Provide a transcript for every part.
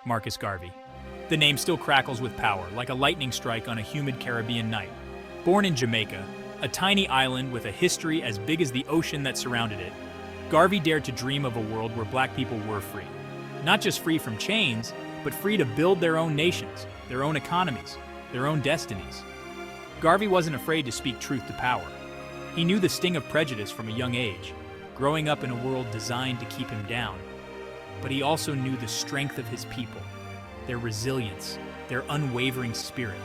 Marcus Garvey. The name still crackles with power, like a lightning strike on a humid Caribbean night. Born in Jamaica, a tiny island with a history as big as the ocean that surrounded it, Garvey dared to dream of a world where black people were free. Not just free from chains, but free to build their own nations, their own economies, their own destinies. Garvey wasn't afraid to speak truth to power. He knew the sting of prejudice from a young age, growing up in a world designed to keep him down. But he also knew the strength of his people, their resilience, their unwavering spirit.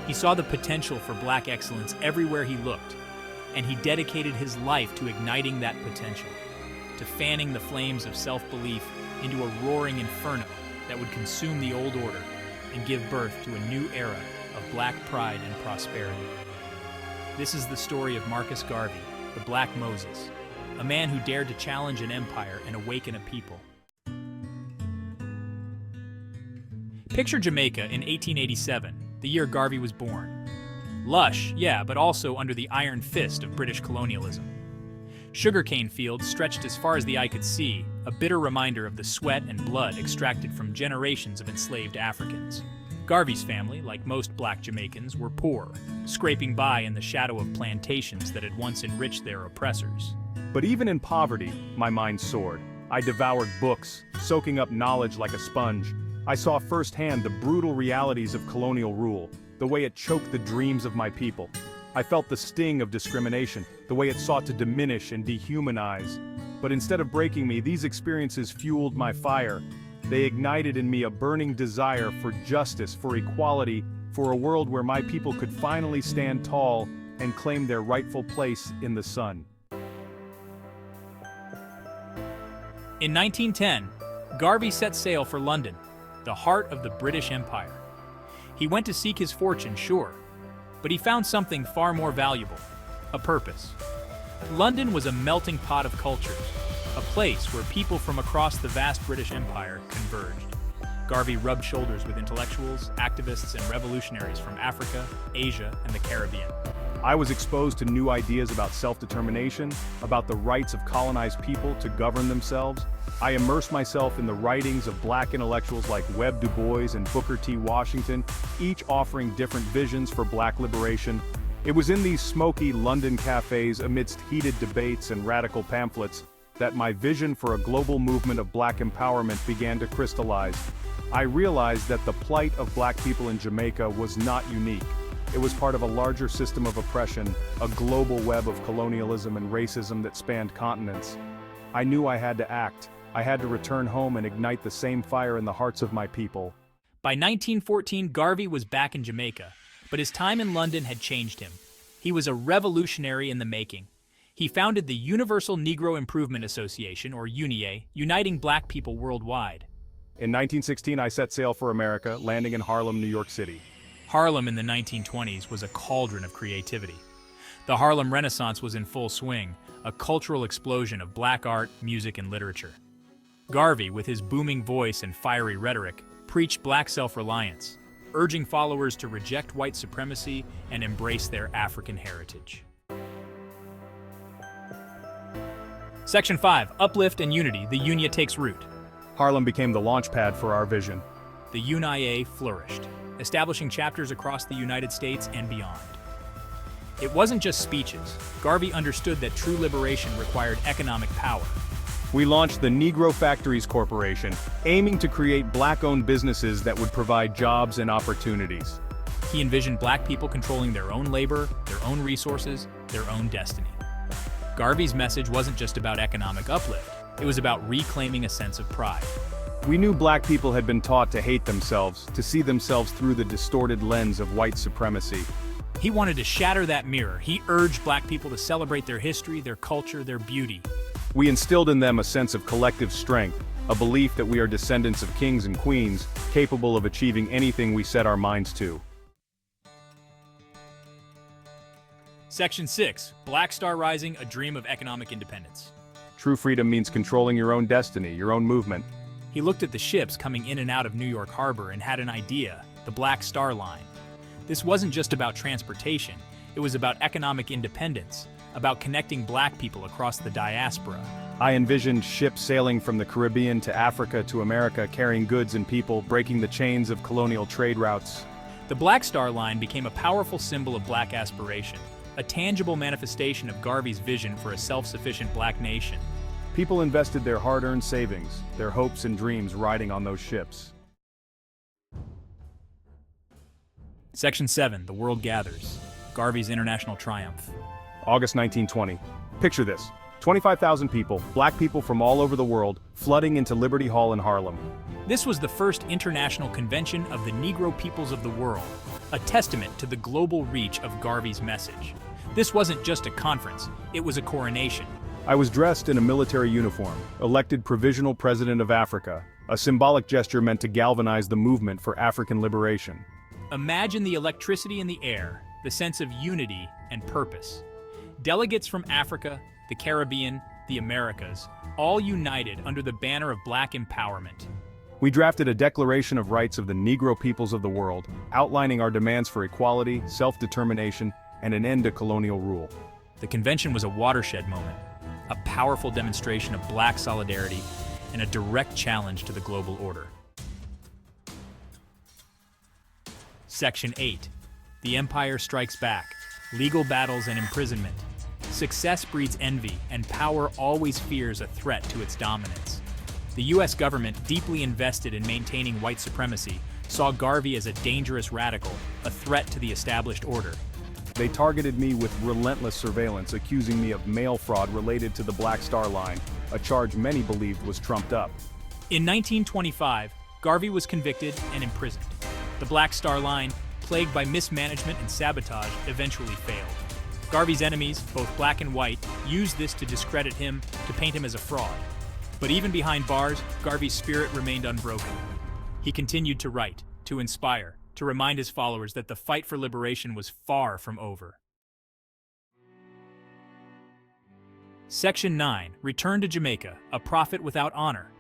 He saw the potential for black excellence everywhere he looked, and he dedicated his life to igniting that potential, to fanning the flames of self-belief into a roaring inferno that would consume the old order and give birth to a new era of black pride and prosperity. This is the story of Marcus Garvey, the Black Moses, a man who dared to challenge an empire and awaken a people. Picture Jamaica in 1887, the year Garvey was born. Lush, yeah, but also under the iron fist of British colonialism. Sugarcane fields stretched as far as the eye could see, a bitter reminder of the sweat and blood extracted from generations of enslaved Africans. Garvey's family, like most black Jamaicans, were poor, scraping by in the shadow of plantations that had once enriched their oppressors. But even in poverty, my mind soared. I devoured books, soaking up knowledge like a sponge. I saw firsthand the brutal realities of colonial rule, the way it choked the dreams of my people. I felt the sting of discrimination, the way it sought to diminish and dehumanize. But instead of breaking me, these experiences fueled my fire. They ignited in me a burning desire for justice, for equality, for a world where my people could finally stand tall and claim their rightful place in the sun. In 1910, Garvey set sail for London, the heart of the British Empire. He went to seek his fortune, sure, but he found something far more valuable: a purpose. London was a melting pot of cultures, a place where people from across the vast British Empire converged. Garvey rubbed shoulders with intellectuals, activists, and revolutionaries from Africa, Asia, and the Caribbean. I was exposed to new ideas about self-determination, about the rights of colonized people to govern themselves. I immersed myself in the writings of black intellectuals like Webb Du Bois and Booker T. Washington, each offering different visions for black liberation. It was in these smoky London cafes, amidst heated debates and radical pamphlets, that my vision for a global movement of black empowerment began to crystallize. I realized that the plight of black people in Jamaica was not unique. It was part of a larger system of oppression, a global web of colonialism and racism that spanned continents. I knew I had to act. I had to return home and ignite the same fire in the hearts of my people. By 1914, Garvey was back in Jamaica, but his time in London had changed him. He was a revolutionary in the making. He founded the Universal Negro Improvement Association, or UNIA, uniting black people worldwide. In 1916, I set sail for America, landing in Harlem, New York City. Harlem in the 1920s was a cauldron of creativity. The Harlem Renaissance was in full swing, a cultural explosion of black art, music, and literature. Garvey, with his booming voice and fiery rhetoric, preached black self-reliance, urging followers to reject white supremacy and embrace their African heritage. Section 5, Uplift and Unity, the UNIA takes root. Harlem became the launchpad for our vision. The UNIA flourished, establishing chapters across the United States and beyond. It wasn't just speeches. Garvey understood that true liberation required economic power. We launched the Negro Factories Corporation, aiming to create black-owned businesses that would provide jobs and opportunities. He envisioned black people controlling their own labor, their own resources, their own destiny. Garvey's message wasn't just about economic uplift. It was about reclaiming a sense of pride. We knew black people had been taught to hate themselves, to see themselves through the distorted lens of white supremacy. He wanted to shatter that mirror. He urged black people to celebrate their history, their culture, their beauty. We instilled in them a sense of collective strength, a belief that we are descendants of kings and queens, capable of achieving anything we set our minds to. Section 6, Black Star Rising, a dream of economic independence. True freedom means controlling your own destiny, your own movement. He looked at the ships coming in and out of New York Harbor and had an idea: the Black Star Line. This wasn't just about transportation, it was about economic independence, about connecting black people across the diaspora. I envisioned ships sailing from the Caribbean to Africa to America, carrying goods and people, breaking the chains of colonial trade routes. The Black Star Line became a powerful symbol of black aspiration, a tangible manifestation of Garvey's vision for a self-sufficient black nation. People invested their hard-earned savings, their hopes and dreams riding on those ships. Section 7, The World Gathers. Garvey's International Triumph. August 1920. Picture this. 25,000 people, black people from all over the world, flooding into Liberty Hall in Harlem. This was the first international convention of the Negro peoples of the world, a testament to the global reach of Garvey's message. This wasn't just a conference, it was a coronation. I was dressed in a military uniform, elected Provisional President of Africa, a symbolic gesture meant to galvanize the movement for African liberation. Imagine the electricity in the air, the sense of unity and purpose. Delegates from Africa, the Caribbean, the Americas, all united under the banner of black empowerment. We drafted a Declaration of Rights of the Negro peoples of the world, outlining our demands for equality, self-determination, and an end to colonial rule. The convention was a watershed moment, a powerful demonstration of black solidarity and a direct challenge to the global order. Section 8. The Empire Strikes Back. Legal battles and imprisonment. Success breeds envy, and power always fears a threat to its dominance. The U.S. government, deeply invested in maintaining white supremacy, saw Garvey as a dangerous radical, a threat to the established order. They targeted me with relentless surveillance, accusing me of mail fraud related to the Black Star Line, a charge many believed was trumped up. In 1925, Garvey was convicted and imprisoned. The Black Star Line, plagued by mismanagement and sabotage, eventually failed. Garvey's enemies, both black and white, used this to discredit him, to paint him as a fraud. But even behind bars, Garvey's spirit remained unbroken. He continued to write, to inspire, to remind his followers that the fight for liberation was far from over. Section 9. Return to Jamaica, a prophet without honor.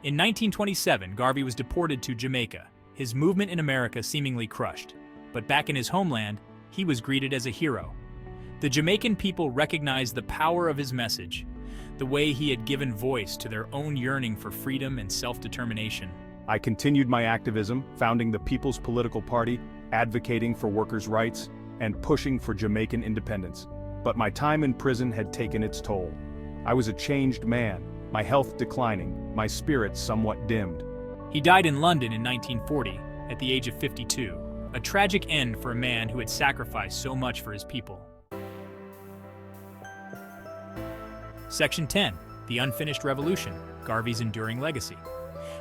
In 1927, Garvey was deported to Jamaica, his movement in America seemingly crushed. But back in his homeland, he was greeted as a hero. The Jamaican people recognized the power of his message, the way he had given voice to their own yearning for freedom and self-determination. I continued my activism, founding the People's Political Party, advocating for workers' rights, and pushing for Jamaican independence. But my time in prison had taken its toll. I was a changed man, my health declining, my spirits somewhat dimmed. He died in London in 1940, at the age of 52, a tragic end for a man who had sacrificed so much for his people. Section 10. The Unfinished Revolution, Garvey's Enduring Legacy.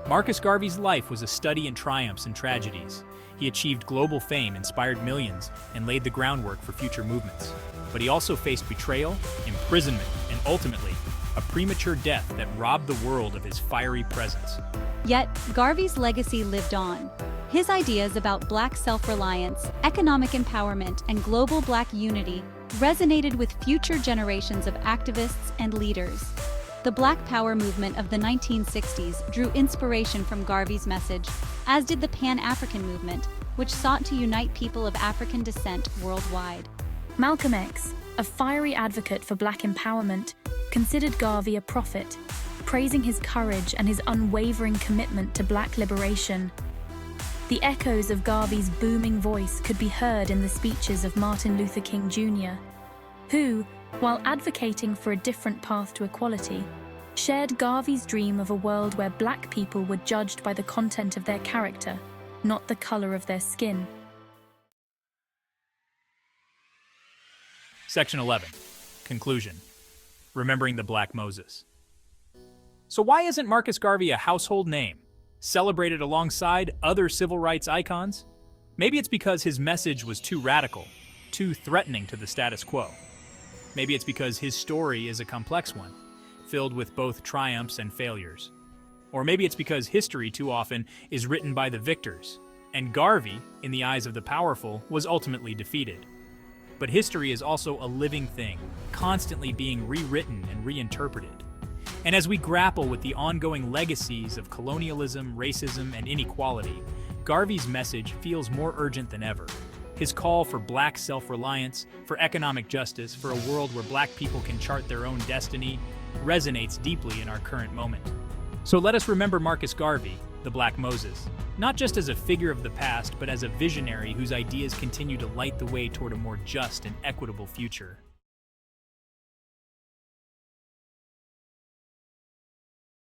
Marcus Garvey's life was a study in triumphs and tragedies. He achieved global fame, inspired millions, and laid the groundwork for future movements. But he also faced betrayal, imprisonment, and ultimately, a premature death that robbed the world of his fiery presence. Yet, Garvey's legacy lived on. His ideas about black self-reliance, economic empowerment, and global black unity resonated with future generations of activists and leaders. The Black Power movement of the 1960s drew inspiration from Garvey's message, as did the Pan-African movement, which sought to unite people of African descent worldwide. Malcolm X, a fiery advocate for black empowerment, considered Garvey a prophet, praising his courage and his unwavering commitment to black liberation. The echoes of Garvey's booming voice could be heard in the speeches of Martin Luther King Jr., who, while advocating for a different path to equality, shared Garvey's dream of a world where black people were judged by the content of their character, not the color of their skin. Section 11. Conclusion. Remembering the Black Moses. So why isn't Marcus Garvey a household name, celebrated alongside other civil rights icons? Maybe it's because his message was too radical, too threatening to the status quo. Maybe it's because his story is a complex one, filled with both triumphs and failures. Or maybe it's because history too often is written by the victors, and Garvey, in the eyes of the powerful, was ultimately defeated. But history is also a living thing, constantly being rewritten and reinterpreted. And as we grapple with the ongoing legacies of colonialism, racism, and inequality, Garvey's message feels more urgent than ever. His call for black self-reliance, for economic justice, for a world where black people can chart their own destiny, resonates deeply in our current moment. So let us remember Marcus Garvey, the Black Moses, not just as a figure of the past, but as a visionary whose ideas continue to light the way toward a more just and equitable future.